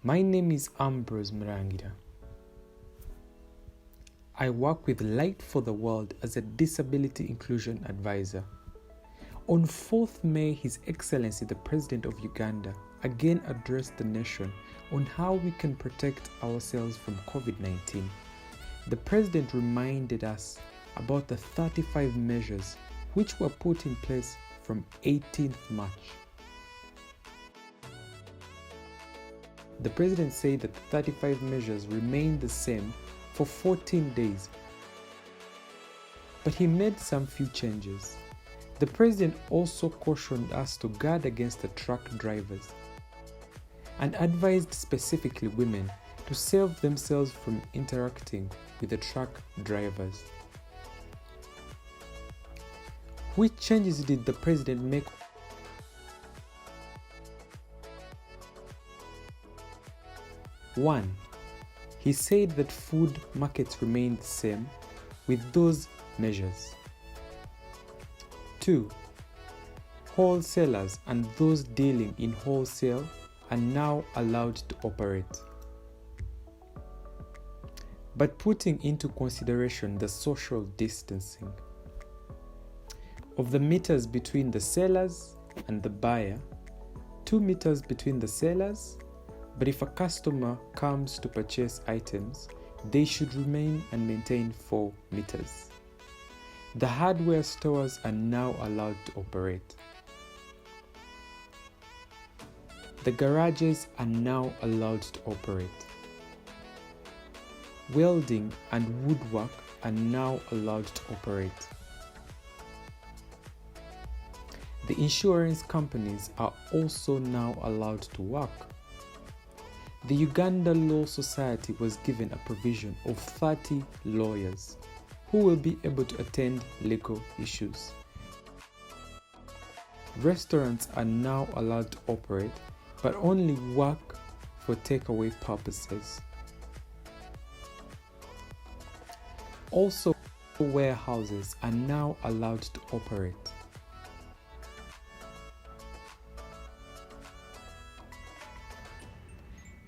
My name is Ambrose Murangira. I work with Light for the World as a Disability Inclusion Advisor. On 4th May, His Excellency the President of Uganda again addressed the nation on how we can protect ourselves from COVID-19. The President reminded us about the 35 measures which were put in place from 18th March. The President said that the 35 measures remained the same for 14 days, but he made some few changes. The President also cautioned us to guard against the truck drivers and advised specifically women to save themselves from interacting with the truck drivers. Which changes did the President make? One, he said that food markets remain the same with those measures. 2, wholesalers and those dealing in wholesale are now allowed to operate, but putting into consideration the social distancing of the meters between the sellers and the buyer, 2 meters between the sellers. But if a customer comes to purchase items, they should remain and maintain 4 meters. The hardware stores are now allowed to operate. The garages are now allowed to operate. Welding and woodwork are now allowed to operate. The insurance companies are also now allowed to work. The Uganda Law Society was given a provision of 30 lawyers who will be able to attend legal issues. Restaurants are now allowed to operate, but only work for takeaway purposes. Also, warehouses are now allowed to operate.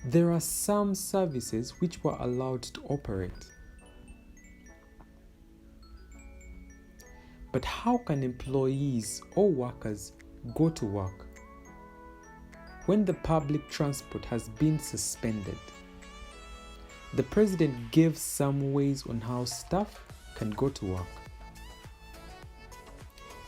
There are some services which were allowed to operate. But how can employees or workers go to work when the public transport has been suspended? The President gave some ways on how staff can go to work.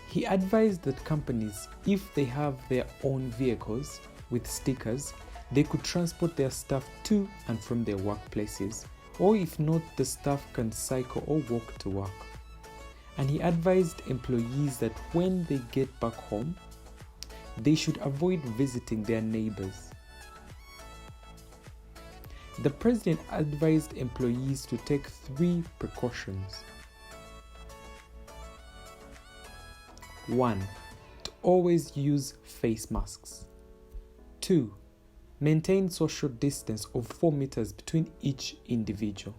He advised that companies, if they have their own vehicles with stickers, they could transport their staff to and from their workplaces, or if not, the staff can cycle or walk to work. And he advised employees that when they get back home, they should avoid visiting their neighbors. The President advised employees to take 3 precautions. 1, to always use face masks. 2, maintain social distance of 4 meters between each individual.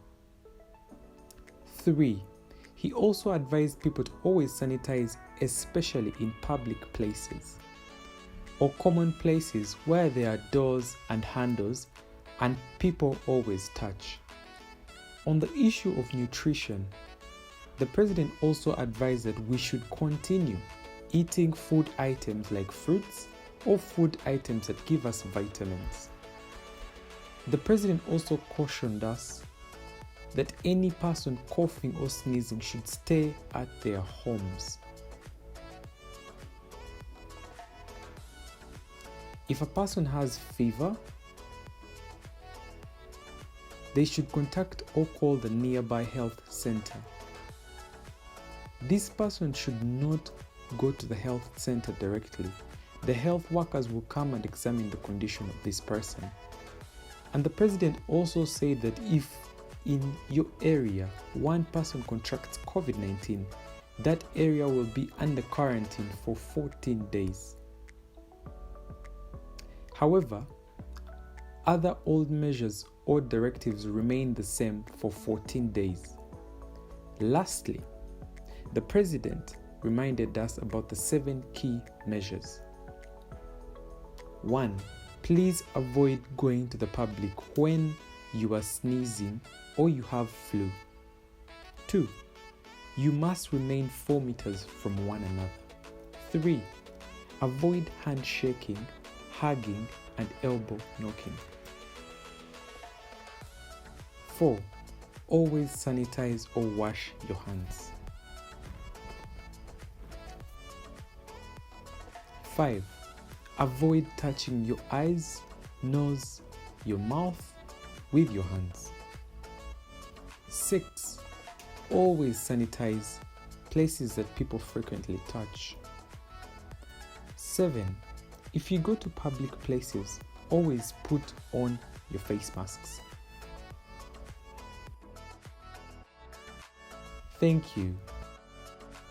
3, he also advised people to always sanitize, especially in public places or common places where there are doors and handles and people always touch. On the issue of nutrition, the President also advised that we should continue eating food items like fruits or food items that give us vitamins. The President also cautioned us that any person coughing or sneezing should stay at their homes. If a person has fever, they should contact or call the nearby health center. This person should not go to the health center directly. The health workers will come and examine the condition of this person. And the President also said that if in your area one person contracts COVID-19, that area will be under quarantine for 14 days. However, other old measures or directives remain the same for 14 days. Lastly, the President reminded us about the 7 key measures. 1. Please avoid going to the public when you are sneezing or you have flu. 2. You must remain 4 meters from one another. 3. Avoid handshaking, hugging, and elbow knocking. 4. Always sanitize or wash your hands. 5. Avoid touching your eyes, nose, your mouth with your hands. 6. Always sanitize places that people frequently touch. 7. If you go to public places, always put on your face masks. Thank you.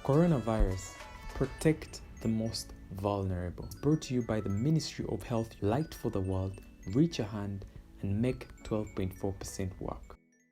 Coronavirus, protect the most vulnerable. Brought to you by the Ministry of Health. Light for the world, reach a hand and make 12.4% work.